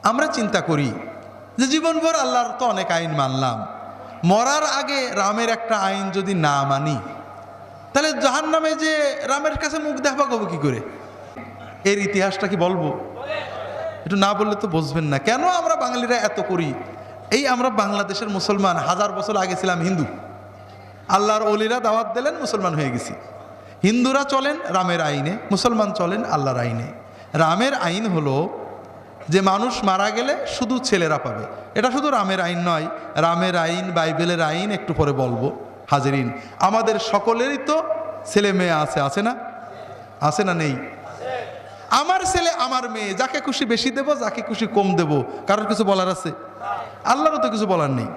আমরা চিন্তা করি যে জীবনভর আল্লাহর তো অনেক আইন মানলাম, মরার আগে রামের একটা আইন যদি না মানি তাহলে জাহান্নামে যে রামের কাছে মুখ দেখা পাবো কি করে? এর ইতিহাসটা কি বলবো? একটু না বললে তো বুঝবেন না কেন আমরা বাঙালিরা এত করি। এই আমরা বাংলাদেশের মুসলমান, 1000 বছর আগে ছিলাম হিন্দু, আল্লাহর ওলিরা দাওয়াত দিলেন, মুসলমান হয়ে গেছি। হিন্দুরা চলেন রামের আইনে, মুসলমান চলেন আল্লাহর আইনে। রামের আইন হলো যে মানুষ মারা গেলে শুধু ছেলেরা পাবে। এটা শুধু রামের আইন নয়, রামের আইন, বাইবেলের আইন একটু পরে বলবো। হাজিরিন, আমাদের সকলেরই তো ছেলে মেয়ে আছে, আছে না? আছে না নেই? আমার ছেলে আমার মেয়ে, যাকে খুশি বেশি দেব, যাকে খুশি কম দেব, কারোর কিছু বলার আছে? আল্লাহরও তো কিছু বলার নেই।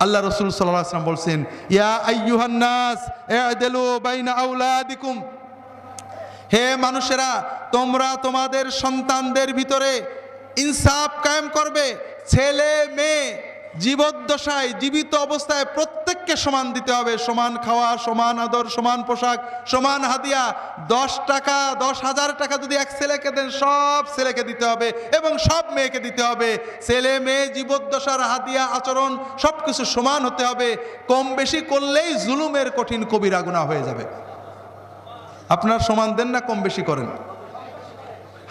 আল্লাহ রাসূল সাল্লাল্লাহু আলাইহি ওয়াসাল্লাম বলছেন, ইয়া আইয়ুহান নাস ই'দিলু বাইনা আওলাদিকুম, হে মানুষেরা তোমরা তোমাদের সন্তানদের ভিতরে ইনসাফ কায়েম করবে। ছেলে মেয়ে জীবদ্দশায়, জীবিত অবস্থায় প্রত্যেককে সমান দিতে হবে। সমান খাওয়া, সমান আদর, সমান পোশাক, সমান হাদিয়া। 10 টাকা, 10,000 টাকা যদি এক ছেলেকে দেন, সব ছেলেকে দিতে হবে এবং সব মেয়েকে দিতে হবে। ছেলে মেয়ে জীবদ্দশার হাদিয়া, আচরণ সব কিছু সমান হতে হবে। কম বেশি করলেই জুলুমের কঠিন কবিরা গুনাহ হয়ে যাবে। আপনার সমান দেন না কম বেশি করেন?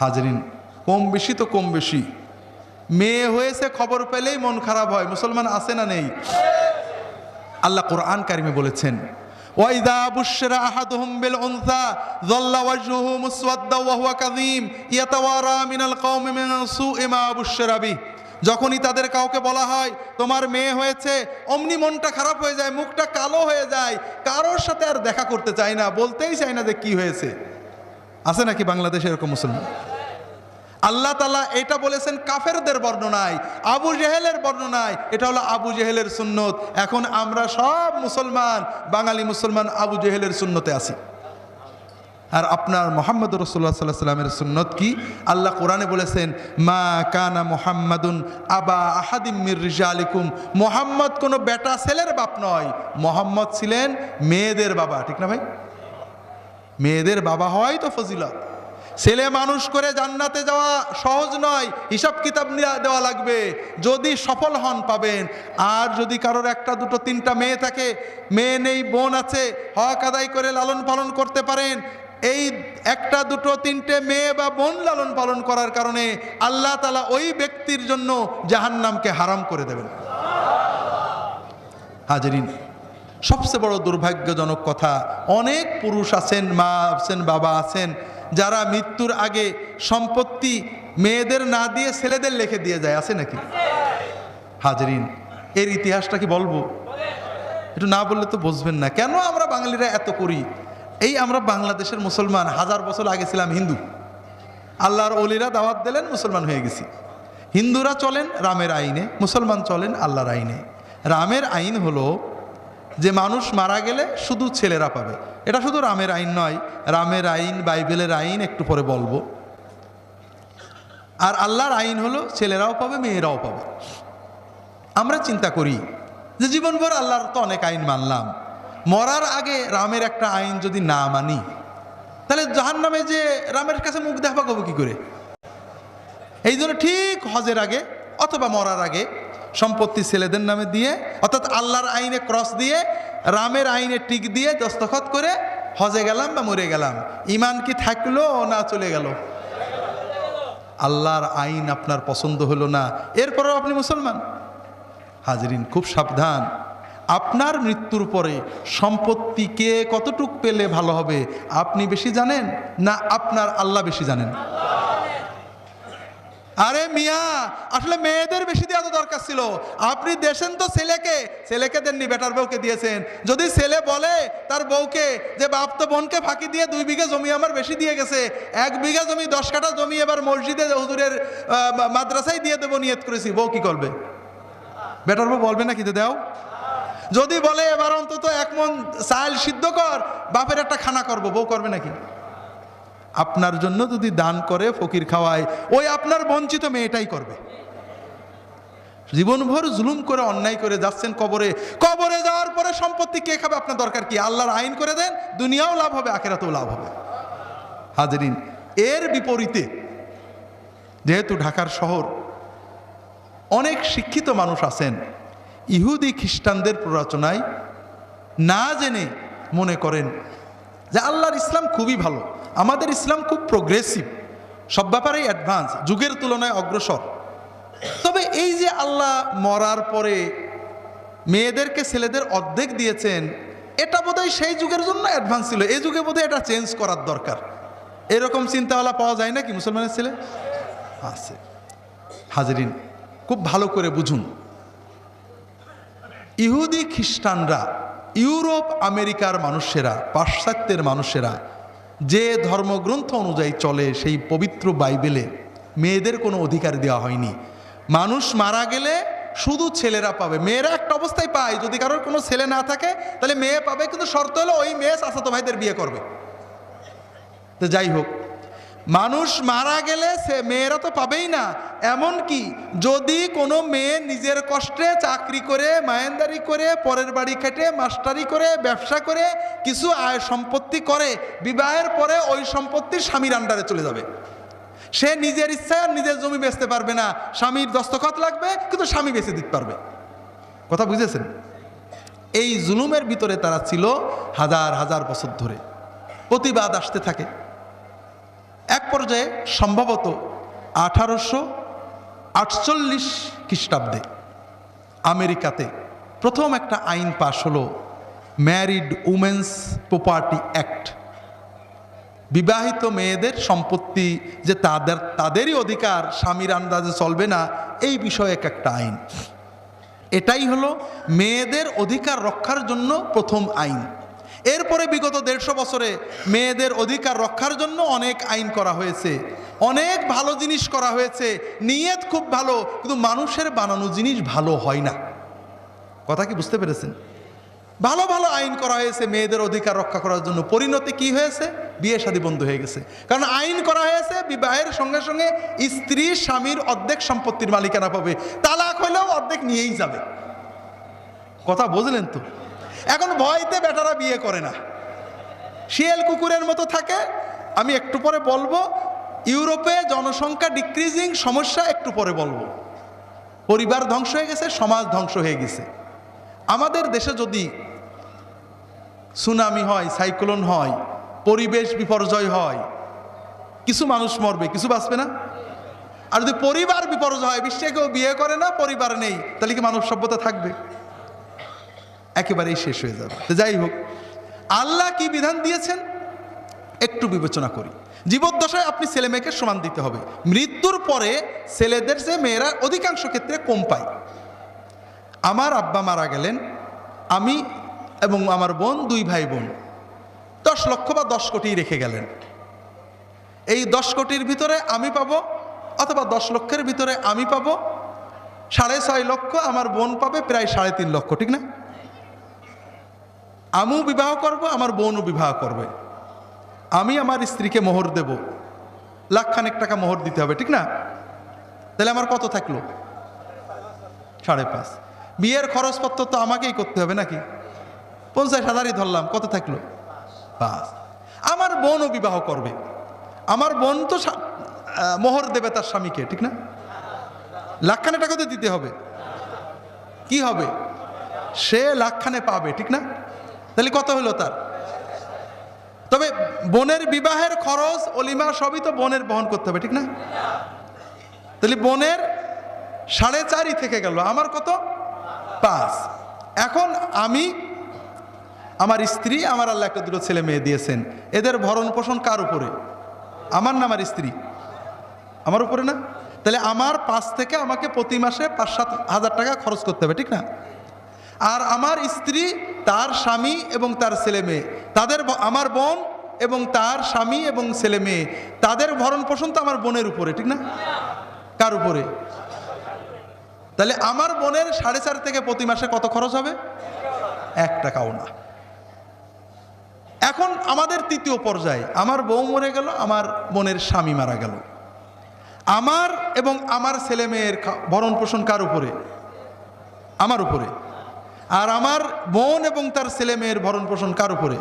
হাজরিন, কম বেশি তো কম বেশি। মেয়ে হয়েছে খবর পেলেই মন খারাপ হয়, মুসলমান আছে না নেই? আল্লাহ কোরআন কারিমে বলেছেন, ওয়াইদা বুশরা আহাদুহুম বিল উনসা যাল্লা ওয়াজহুহু মুসওয়াদ্দা ওয়া হুয়া কাযীম ইয়াতাওয়ারা মিনাল কওমি মিন সুই মা বুশরা বিহি। যখনই তাদের কাউকে বলা হয় তোমার মেয়ে হয়েছে, অমনি মনটা খারাপ হয়ে যায়, মুখটা কালো হয়ে যায়, কারোর সাথে আর দেখা করতে চায় না, বলতেই চায় না যে কি হয়েছে। আছে নাকি বাংলাদেশে এরকম মুসলমান? আল্লাহ তাআলা এটা বলেছেন কাফেরদের বর্ণনায়, আবু জেহেলের বর্ণনায়। এটা হলো আবু জেহেলের সুন্নত। এখন আমরা সব মুসলমান, বাঙালি মুসলমান আবু জেহেলের সুন্নতে আছি। আর আপনার মুহাম্মদ রাসূলুল্লাহ সাল্লাল্লাহু আলাইহি ওয়াসাল্লামের সুন্নত কি? আল্লাহ কোরআনে বলেছেন, মা কানা মুহাম্মাদুন আবা আহাদিম মির রিজালিকুম। মুহাম্মদ কোনো বেটা ছেলের বাপ নয়, মুহাম্মদ ছিলেন মেয়েদের বাবা। ঠিক না ভাই? মেয়েদের বাবা হওয়াই তো ফজিলত। ছেলে মানুষ করে জান্নাতে যাওয়া সহজ নয়, হিসাব কিতাব দেওয়া লাগবে। যদি সফল হন পাবেন। আর যদি কারোর 1, 2, 3টা মেয়ে থাকে, মেয়ে নেই বোন আছে, হক আদায় করে লালন পালন করতে পারেন। এই 1, 2, 3টে মেয়ে বা বোন লালন পালন করার কারণে আল্লাহ তাআলা ওই ব্যক্তির জন্য জাহান্নামকে হারাম করে দেবেন। হাজরিন, সবচেয়ে বড় দুর্ভাগ্যজনক কথা, অনেক পুরুষ আছেন, মা আছেন, বাবা আছেন, যারা মৃত্যুর আগে সম্পত্তি মেয়েদের না দিয়ে ছেলেদের লিখে দিয়ে যায়। আছে নাকি? হাজরিন, এর ইতিহাসটা কি বলবো? একটু না বললে তো বুঝবেন না কেন আমরা বাঙালিরা এত করি। এই আমরা বাংলাদেশের মুসলমান, 1000 বছর আগে ছিলাম হিন্দু, আল্লাহর ওলিরা দাওয়াত দিলেন, মুসলমান হয়ে গেছি। হিন্দুরা চলেন রামের আইনে, মুসলমান চলেন আল্লাহর আইনে। রামের আইন হলো যে মানুষ মারা গেলে শুধু ছেলেরা পাবে। এটা শুধু রামের আইন নয়, রামের আইন, বাইবেলের আইন একটু পরে বলবো। আর আল্লাহর আইন হলো ছেলেরাও পাবে, মেয়েরাও পাবে। আমরা চিন্তা করি যে জীবনভর আল্লাহর তো অনেক আইন মানলাম, মরার আগে রামের একটা আইন যদি না মানি তাহলে জাহান্নামে যে রামের কাছে মুখ দেখা পাবো কি করে? এই জন্য ঠিক হজের আগে অথবা মরার আগে সম্পত্তি ছেলেদের নামে দিয়ে, অর্থাৎ আল্লাহর আইনে ক্রস দিয়ে, রামের আইনে টিক দিয়ে দস্তখত করে হজে গেলাম বা মরে গেলাম। ইমান কি থাকলো না চলে গেল? আল্লাহর আইন আপনার পছন্দ হলো না, এরপরেও আপনি মুসলমান। হাজরিন, খুব সাবধান। আপনার মৃত্যুর পরে সম্পত্তি কে কতটুক পেলে ভালো হবে আপনি বেশি জানেন না আপনার আল্লাহ বেশি জানেন? আরে মিয়া, আসলে মেয়েদের বেশি দেওয়া তো দরকার ছিল। আপনি দেশেন তো ছেলেকে দেননি, বেটার বউকে দিয়েছেন। যদি ছেলে বলে তার বউকে যে বাপ তো বোনকে ফাঁকি দিয়ে 2 বিঘা জমি আমার বেশি দিয়ে গেছে, 1 বিঘা জমি 10 কাঠা জমি এবার মসজিদে হুজুরের মাদ্রাসায় দিয়ে দেবো নিয়ত করেছি, বউ কি করবে? বেটার বউ বলবে না কিন্তু দাও। যদি বলে এবার অন্তত 1 মণ চাল সিদ্ধ কর, বাপের একটা খানা করবো, বউ করবে নাকি? আপনার জন্য যদি দান করে, ফকির খাওয়ায়, ওই আপনার বঞ্চিত মেয়েটাই করবে। জীবনভর জুলুম করে, অন্যায় করে যাচ্ছেন কবরে। কবরে যাওয়ার পরে সম্পত্তি কে খাবে আপনার দরকার কি? আল্লাহর আইন করে দেন, দুনিয়াও লাভ হবে, আখিরাতেও লাভ হবে। হাজরিন, এর বিপরীতে যেহেতু ঢাকার শহর, অনেক শিক্ষিত মানুষ আছেন ইহুদি খ্রিস্টানদের প্ররোচনায় না জেনে মনে করেন যে আল্লাহর ইসলাম খুবই ভালো, আমাদের ইসলাম খুব প্রোগ্রেসিভ, সব ব্যাপারেই অ্যাডভান্স, যুগের তুলনায় অগ্রসর। তবে এই যে আল্লাহ মরার পরে মেয়েদেরকে ছেলেদের অর্ধেক দিয়েছেন, এটা বোধহয় সেই যুগের জন্য অ্যাডভান্স ছিল, এই যুগে বোধহয় এটা চেঞ্জ করার দরকার। এরকম চিন্তাওয়ালা পাওয়া যায় না কি মুসলমানের ছেলে? আছে। হাজরিন, খুব ভালো করে বুঝুন, ইহুদি খ্রিস্টানরা, ইউরোপ আমেরিকার মানুষেরা, পাশ্চাত্যের মানুষেরা যে ধর্মগ্রন্থ অনুযায়ী চলে, সেই পবিত্র বাইবেলে মেয়েদের কোনো অধিকার দেওয়া হয়নি। মানুষ মারা গেলে শুধু ছেলেরা পাবে, মেয়েরা একটা অবস্থায় পায়, যদি কারোর কোনো ছেলে না থাকে তাহলে মেয়ে পাবে, কিন্তু শর্ত হলো ওই মেয়ে চাচাতো ভাইদের বিয়ে করবে। তো যাই হোক, মানুষ মারা গেলে সে মেয়েরা তো পাবেই না। এমন কি যদি কোনো মেয়ে নিজের কষ্টে চাকরি করে, মায়েন্দারি করে, পরের বাড়ি খেটে, মাস্টারি করে, ব্যবসা করে, কিছু আয় সম্পত্তি করে, বিবাহের পরে ওই সম্পত্তি স্বামীর আন্ডারে চলে যাবে। সে নিজের ইচ্ছায় নিজের জমি বেচতে পারবে না, স্বামীর দস্তখত লাগবে, কিন্তু স্বামী বেচে দিতে পারবে। কথা বুঝেছেন? এই জুলুমের ভিতরে তারা ছিল হাজার হাজার বছর ধরে, প্রতিবাদ আসতে থাকে। এক পর্যায়ে সম্ভবত 1848 খ্রিস্টাব্দে আমেরিকাতে প্রথম একটা আইন পাশ হলো, ম্যারিড উমেন্স প্রপার্টি অ্যাক্ট। বিবাহিত মেয়েদের সম্পত্তি যে তাদেরই অধিকার, স্বামীর আন্দাজে চলবে না, এই বিষয়ে একটা আইন। এটাই হলো মেয়েদের অধিকার রক্ষার জন্য প্রথম আইন। এরপরে বিগত 150 বছরে মেয়েদের অধিকার রক্ষার জন্য অনেক আইন করা হয়েছে, অনেক ভালো জিনিস করা হয়েছে, নিয়ত খুব ভালো, কিন্তু মানুষের বানানো জিনিস ভালো হয় না। কথা কি বুঝতে পেরেছেন? ভালো ভালো আইন করা হয়েছে মেয়েদের অধিকার রক্ষা করার জন্য, পরিণতি কি হয়েছে? বিয়ে শাদী বন্ধ হয়ে গেছে। কারণ আইন করা হয়েছে বিবাহের সঙ্গে সঙ্গে স্ত্রী স্বামীর অর্ধেক সম্পত্তির মালিকানা পাবে, তালাক হলেও অর্ধেক নিয়েই যাবে। কথা বুঝলেন তো? এখন ভয়তে বেটারা বিয়ে করে না, শিয়াল কুকুরের মতো থাকে। আমি একটু পরে বলবো ইউরোপে জনসংখ্যা ডিক্রিজিং সমস্যা, একটু পরে বলবো। পরিবার ধ্বংস হয়ে গেছে, সমাজ ধ্বংস হয়ে গেছে। আমাদের দেশে যদি সুনামি হয়, সাইক্লোন হয়, পরিবেশ বিপর্যয় হয়, কিছু মানুষ মরবে, কিছু বাঁচবে না? আর যদি পরিবার বিপর্যয় হয়, বিশ্বে কেউ বিয়ে করে না, পরিবার নেই, তাহলে কি মানব সভ্যতা থাকবে? একেবারেই শেষ হয়ে যাবে। তো যাই হোক, আল্লাহ কি বিধান দিয়েছেন একটু বিবেচনা করি। জীবদ্দশায় আপনি ছেলে মেয়েকে সমান দিতে হবে, মৃত্যুর পরে ছেলেদের চেয়ে মেয়েরা অধিকাংশ ক্ষেত্রে কম পায়। আমার আব্বা মারা গেলেন, আমি এবং আমার বোন, 2 ভাই বোন, 10 লক্ষ বা 10 কোটি রেখে গেলেন। এই 10 কোটির ভিতরে আমি পাবো, অথবা 10 লক্ষের ভিতরে আমি পাবো 6.5 লক্ষ, আমার বোন পাবে প্রায় 3.5 লক্ষ, ঠিক না? আমিও বিবাহ করব, আমার বোনও বিবাহ করবে। আমি আমার স্ত্রীকে মোহর দেব, 1.5 লাখ টাকা মোহর দিতে হবে, ঠিক না? তাহলে আমার কত থাকলো? 5.5। বিয়ের খরচপত্র তো আমাকেই করতে হবে নাকি? 50,000ই ধরলাম, কত থাকলো? 5। আমার বোনও বিবাহ করবে, আমার বোন তো মোহর দেবে তার স্বামীকে, ঠিক না? 1.5 লাখ টাকা তো দিতে হবে। কি হবে? সে 1.5 লাখ পাবে, ঠিক না? তাহলে কত হলো তার? তবে বোনের বিবাহের খরচ, অলিমা সবই তো বোনের বহন করতে হবে, ঠিক না? তাহলে বোনের 4.5 থেকে গেল, আমার কত? 5। এখন আমি, আমার স্ত্রী, আমার আল্লাহ একটা দুটো ছেলে মেয়ে দিয়েছেন, এদের ভরণ পোষণ কার উপরে? আমার না আমার স্ত্রী? আমার উপরে না? তাহলে আমার 5 থেকে আমাকে প্রতি মাসে 5-7 হাজার টাকা খরচ করতে হবে, ঠিক না? আর আমার স্ত্রী, তার স্বামী এবং তার ছেলে মেয়ে, তাদের, আমার বোন এবং তার স্বামী এবং ছেলে মেয়ে, তাদের ভরণ পোষণ তো আমার বোনের উপরে, ঠিক না? কার উপরে? তাহলে আমার বোনের 4.5 থেকে প্রতি মাসে কত খরচ হবে? 1 টাকাও না। এখন আমাদের তৃতীয় পর্যায়ে, আমার বউ মরে গেল, আমার বোনের স্বামী মারা গেল, আমার এবং আমার ছেলে মেয়ের ভরণ পোষণ কার উপরে? আমার উপরে। আর আমার বোন এবং তার ছেলে মেয়ের ভরণ পোষণ কার উপরে?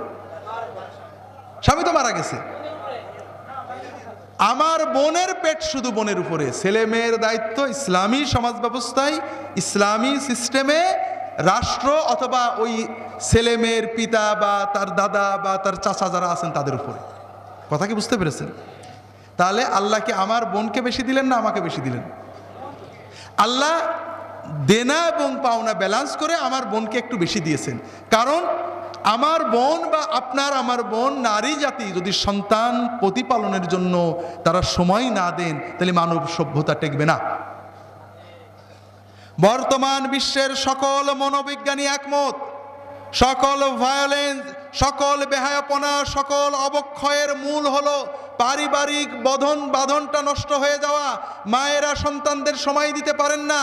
স্বামী তো মারা গেছে। আমার বোনের পেট শুধু বোনের উপরে, ছেলে মেয়ের দায়িত্ব ইসলামী সমাজ ব্যবস্থায়, ইসলামী সিস্টেমে রাষ্ট্র অথবা ওই ছেলে মেয়ের পিতা বা তার দাদা বা তার চাচা যারা আছেন তাদের উপরে। কথা কি বুঝতে পেরেছেন? তাহলে আল্লাহ কি আমার বোনকে বেশি দিলেন না আমাকে বেশি দিলেন? আল্লাহ দেনা এবং পাওনা ব্যালেন্স করে আমার বোনকে একটু বেশি দিয়েছেন। কারণ আমার বোন বা আপনার আমার বোন নারী জাতি যদি সন্তান প্রতিপালনের জন্য তারা সময় না দেন তাহলে মানব সভ্যতা টেকবে না। বর্তমান বিশ্বের সকল মনোবিজ্ঞানী একমত, সকল ভায়োলেন্স, সকল বেহায়াপনা, সকল অবক্ষয়ের মূল হলো পারিবারিক বাঁধনটা নষ্ট হয়ে যাওয়া। মায়েরা সন্তানদের সময় দিতে পারেন না।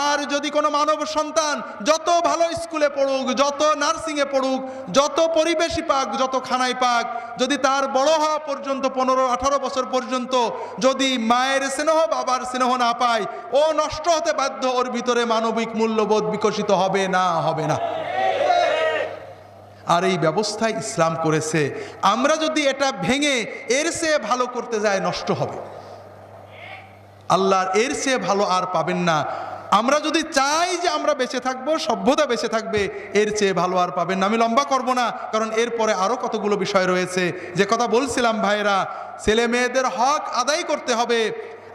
আর যদি কোনো মানব সন্তান যত ভালো স্কুলে পড়ুক, যত নার্সিংয়ে পড়ুক, যত পরিবেশই পাক, যত খানাই পাক, যদি তার বড় হওয়া পর্যন্ত 15-18 বছর পর্যন্ত যদি মায়ের স্নেহ বাবার স্নেহ না পায়, ও নষ্ট হতে বাধ্য। ওর ভিতরে মানবিক মূল্যবোধ বিকশিত হবে না, হবে না। আর এই ব্যবস্থায় ইসলাম করেছে। আমরা যদি এটা ভেঙে এর চেয়ে ভালো করতে যাই নষ্ট হবে। আল্লাহর এর চেয়ে ভালো আর পাবেন না। আমরা যদি চাই যে আমরা বেঁচে থাকবো, সভ্যতা বেঁচে থাকবে, এর চেয়ে ভালো আর পাবেন না। আমি লম্বা করব না, কারণ এরপরে আরও কতগুলো বিষয় রয়েছে। যে কথা বলছিলাম ভাইরা, ছেলে মেয়েদের হক আদায় করতে হবে।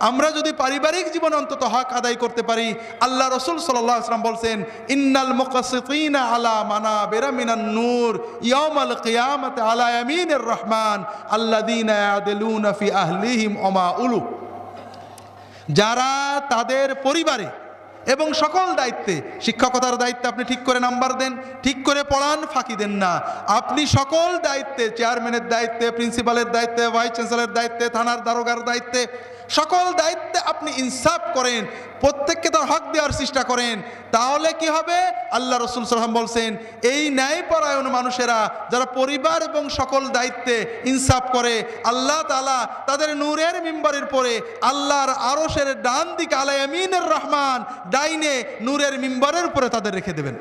আমরা যদি পারিবারিক জীবনে অন্তত হক আদায় করতে পারি, আল্লাহ রসুল সাল্লাল্লাহু আলাইহি ওয়াসাল্লাম বলছেন, ইন্নাল মুকাসসিতিনা আলা মানাবিরা মিনান নূর ইয়াউমাল কিয়ামাতি আলা ইয়ামিনির রহমান আল্লাযীনা ইয়াদলুনা ফি আহলিহিম ওয়া মা উলু। যারা তাদের পরিবারে এবং সকল দায়িত্বে, শিক্ষকতার দায়িত্বে আপনি ঠিক করে নাম্বার দেন, ঠিক করে পড়ান, ফাঁকি দেন না। আপনি সকল দায়িত্বে, চেয়ারম্যানের দায়িত্বে, প্রিন্সিপালের দায়িত্বে, ভাইস চ্যান্সেলরের দায়িত্বে, থানার দারোগার দায়িত্বে, সকল দায়িত্বে আপনি ইনসাফ করেন, প্রত্যেককে তার হক দেওয়ার চেষ্টা করেন। তাহলে কি হবে? আল্লাহ রসুল সাল্লাল্লাহু আলাইহি ওয়াসাল্লাম বলছেন, এই ন্যায়পরায়ণ মানুষেরা যারা পরিবার এবং সকল দায়িত্বে ইনসাফ করে, আল্লাহ তাআলা তাদের নূরের মিম্বরের পরে আল্লাহর আরশের ডান দিকে আলা ইয়ামিনির রহমান, ডাইনে নূরের মিম্বরের উপরে তাদের রেখে দেবেন।